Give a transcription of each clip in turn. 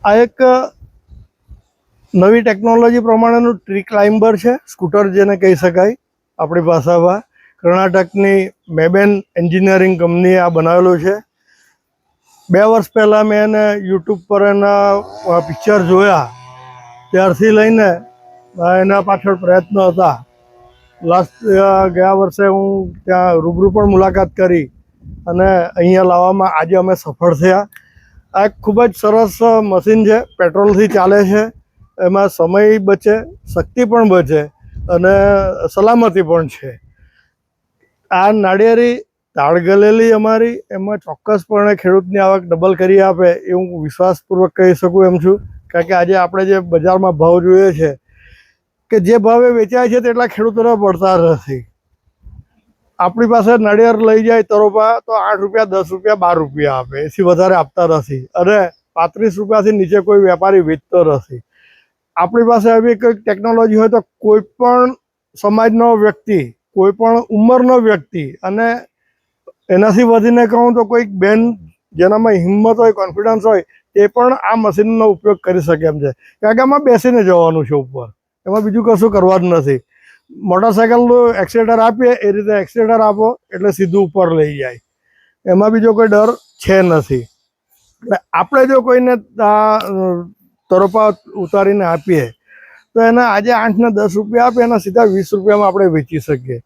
આ એક નવી ટેકનોલોજી પ્રમાણેનું ટ્રી ક્લાઇમ્બર છે, સ્કૂટર જેને કહી શકાય આપણી ભાષામાં. કર્ણાટકની મેબેન એન્જિનિયરિંગ કંપનીએ આ બનાવેલું છે. 2 વર્ષ પહેલાં મેં એને યુટ્યુબ પર એના પિક્ચર જોયા, ત્યારથી લઈને એના પાછળ પ્રયત્ન હતા. ગયા વર્ષે હું ત્યાં રૂબરૂ પણ મુલાકાત કરી અને અહીંયા લાવવામાં આજે અમે સફળ થયા. આ એક ખૂબ જ સરસ મશીન છે, પેટ્રોલથી ચાલે છે. એમાં સમય બચે, શક્તિ પણ બચે અને સલામતી પણ છે. આ નાળિયેરી તાળગલેલી અમારી એમાં ચોક્કસપણે ખેડૂતની આવક ડબલ કરી આપે એ હું વિશ્વાસપૂર્વક કહી શકું એમ છું. કારણ કે આજે આપણે જે બજારમાં ભાવ જોઈએ છે કે જે ભાવે વેચાય છે તેટલા ખેડૂતોને પડતા નથી. આપણી પાસે નાળિયેર લઈ જાય તરોપા તો 8 રૂપિયા, 10 રૂપિયા, 12 રૂપિયા આપે, એથી વધારે આપતા નથી. અને 35 રૂપિયાથી નીચે કોઈ વેપારી વેચતો નથી. આપણી પાસે આવી કંઈક ટેકનોલોજી હોય તો કોઈ પણ સમાજનો વ્યક્તિ, કોઈ પણ ઉંમરનો વ્યક્તિ, અને એનાથી વધીને કહું તો કોઈક બેન જેનામાં હિંમત હોય, કોન્ફિડન્સ હોય, તે પણ આ મશીનનો ઉપયોગ કરી શકે એમ છે. કારણ કે આમાં બેસીને જવાનું છે ઉપર, એમાં બીજું કશું કરવા જ નથી. મોટરસાઇકલનું એક્સિલેટર આપીએ એ રીતે એક્સિલેટર આપો એટલે સીધું ઉપર લઈ જાય, એમાં બીજો કોઈ ડર છે નથી. એટલે આપણે જો કોઈને તરોપા ઉતારીને આપીએ તો એના આજે 8 ને 10 રૂપિયા આપે, એના સીધા 20 રૂપિયામાં આપણે વેચી શકીએ.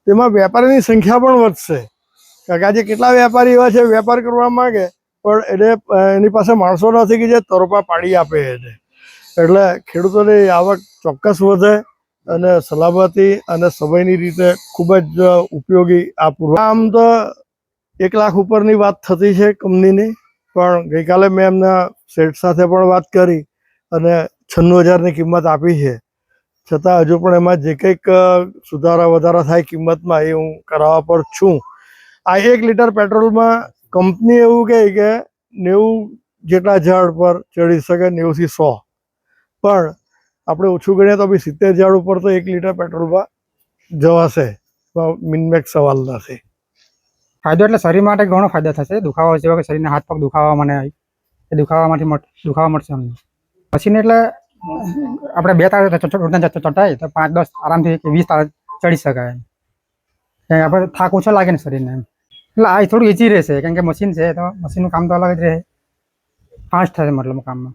તેમાં વેપારીની સંખ્યા પણ વધશે. કારણ કે આજે કેટલા વેપારી એવા છે વેપાર કરવા માગે પણ એની પાસે માણસો નથી કે જે તરોપા પાડી આપે એને. એટલે ખેડૂતોની આવક ચોક્કસ વધે અને સલામતી અને સમયની રીતે ખૂબ જ ઉપયોગી આ પૂર્વ. આમ તો 1 લાખ ઉપરની વાત થતી છે કંપનીની, પણ ગઈકાલે મેં એમના શેઠ સાથે પણ વાત કરી અને 96,000ની કિંમત આપી છે. છતાં હજુ પણ એમાં જે કંઈક સુધારા વધારા થાય કિંમતમાં એ હું કરાવવા પર છું. આ 1 લીટર પેટ્રોલમાં કંપની એવું કહે કે 90 જેટલા ઝાડ પર ચડી શકે, 90 થી 100, પણ આપણે ઓછું ગણીએ તો બી 70 ઝાડ ઉપર તો 1 લીટર પેટ્રોલમાં જવાશે, મિનમેક્સ સવાલ નથી. ફાયદો એટલે શરીર માટે ઘણો ફાયદો થશે. દુખાવો જેવો કે શરીરના હાથ પગ દુખાવા મને એ દુખાવા મળશે અમને. મશીન એટલે આપણે 2 તાર ચટાય તો 5-10 આરામથી 20 તાર ચડી શકાય. આપણે થાક ઓછો લાગે ને શરીરને એમ. એટલે આ થોડું ઈઝી રહેશે કારણ કે મશીન છે તો મશીનનું કામ તો અલગ જ રહે, ફાસ્ટ થશે મતલબ કામમાં.